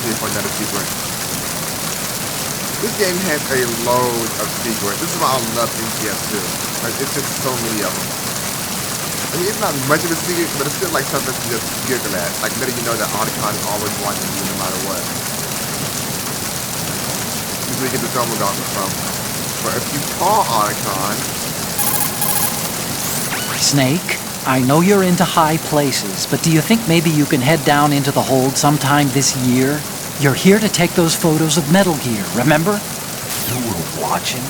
here for another secret. This game has a load of secrets. This is why I love MGS2. Like, it's just so many of them. I mean, it's not much of a secret, but it's still like something to just giggle at. Like letting you know that Otacon is always watching you no matter what. This is where you get the thermal goggles from. But if you call Otacon... Snake, I know you're into high places, but do you think maybe you can head down into the hold sometime this year? You're here to take those photos of Metal Gear, remember? You were watching.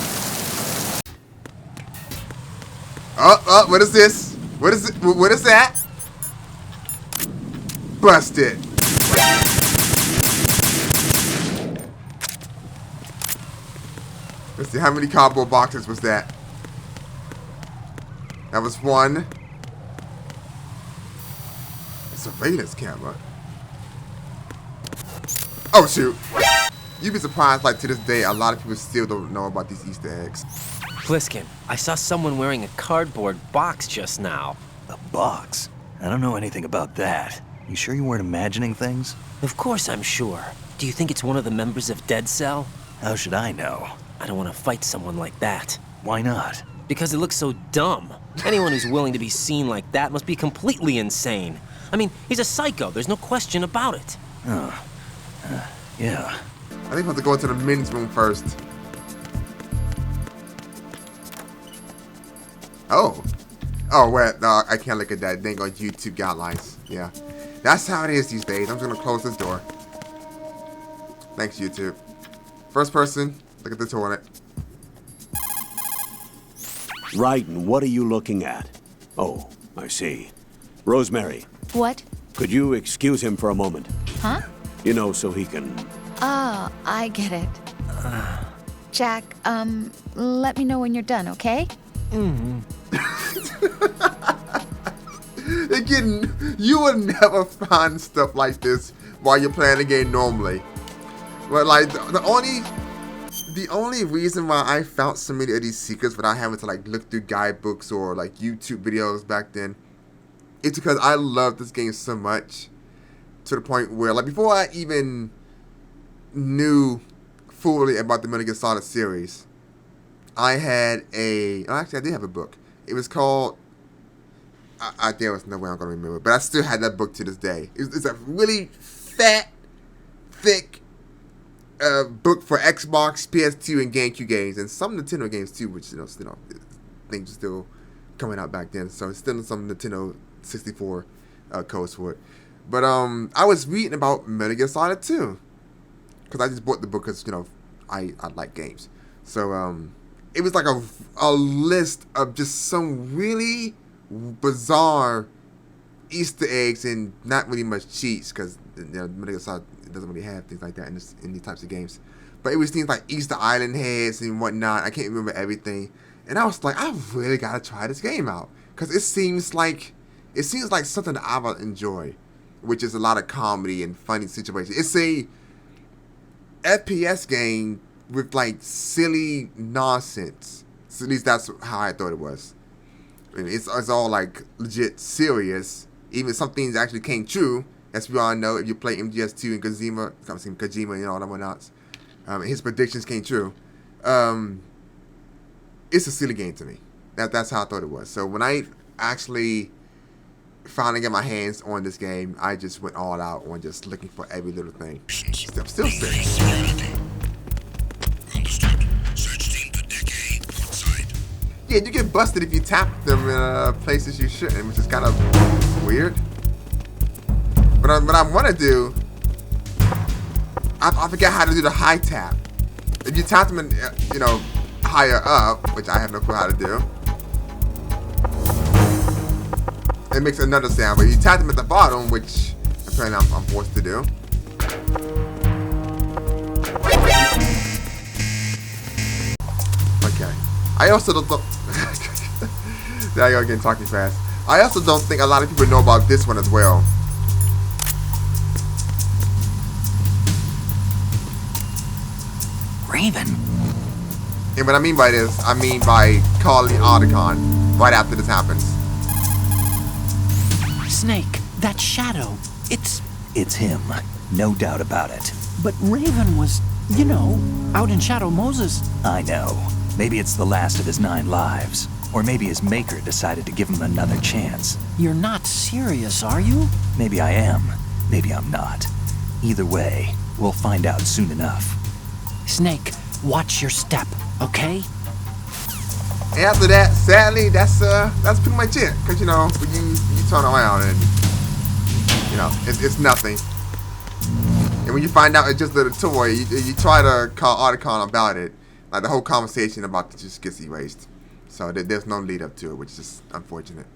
What is this? What is it? What is that? Busted. Let's see, how many cardboard boxes was that? That was one. A surveillance camera. Oh shoot. You'd be surprised, like to this day, a lot of people still don't know about these Easter eggs. Pliskin, I saw someone wearing a cardboard box just now. A box? I don't know anything about that. You sure you weren't imagining things? Of course I'm sure. Do you think it's one of the members of Dead Cell? How should I know? I don't want to fight someone like that. Why not? Because it looks so dumb. Anyone who's willing to be seen like that must be completely insane. I mean, he's a psycho, there's no question about it. Oh. Yeah. I think I have to go into the men's room first. Oh. Oh, wait, no, I can't look at that. They ain't on YouTube guidelines. Yeah. That's how it is these days. I'm just gonna close this door. Thanks, YouTube. First person, look at the toilet. Right, and what are you looking at? Oh, I see. Rosemary, What? could you excuse him for a moment? Huh? You know, so he can... Ah, I get it. Jack, let me know when you're done, okay? Again, you would never find stuff like this while you're playing the game normally. But like the only reason why I found so many of these secrets without having to like look through guidebooks or like YouTube videos back then, is because I love this game so much to the point where like before I even knew fully about the Metal Gear Solid series, I had actually I did have a book. It was called there was no way I'm gonna remember, but I still had that book to this day. It's a really fat, thick book for Xbox, PS2, and GameCube games, and some Nintendo games too, which things are still coming out back then. So it's still some Nintendo 64 codes for it. But I was reading about Metal Gear Solid 2 because I just bought the book because I like games. So it was like a list of just some really bizarre Easter eggs and not really much cheats because Metal Gear Solid doesn't really have things like that in these types of games. But it was things like Easter Island heads and whatnot. I can't remember everything. And I was like, I really gotta try this game out because it seems like something that I would enjoy, which is a lot of comedy and funny situations. It's a FPS game with like silly nonsense. So at least that's how I thought it was. I mean, it's all like legit serious. Even some things actually came true, as we all know. If you play MGS2 and Kojima and all that whatnots, his predictions came true. It's a silly game to me. That's how I thought it was. So when I actually finally got my hands on this game, I just went all out on just looking for every little thing. I'm still sick. Yeah, you get busted if you tap them in places you shouldn't, which is kind of weird. But what I want to do, I forget how to do the high tap. If you tap them in, higher up, which I have no clue how to do, it makes another sound. But if you tap them at the bottom, which apparently I'm forced to do. Okay. I also don't. There I go again, talking fast. I also don't think a lot of people know about this one as well. Raven. And what I mean by this, I mean by calling Otacon right after this happens. Snake, that shadow, it's It's him. No doubt about it. But Raven was, you know, out in Shadow Moses. I know. Maybe it's the last of his 9 lives. Or maybe his maker decided to give him another chance. You're not serious, are you? Maybe I am. Maybe I'm not. Either way, we'll find out soon enough. Snake, watch your step, okay? After that, sadly, that's pretty much it. Cause you know, when you turn around and you know it's nothing. And when you find out it's just a toy, you try to call Otacon about it. Like the whole conversation about it just gets erased. So there's no lead up to it, which is unfortunate.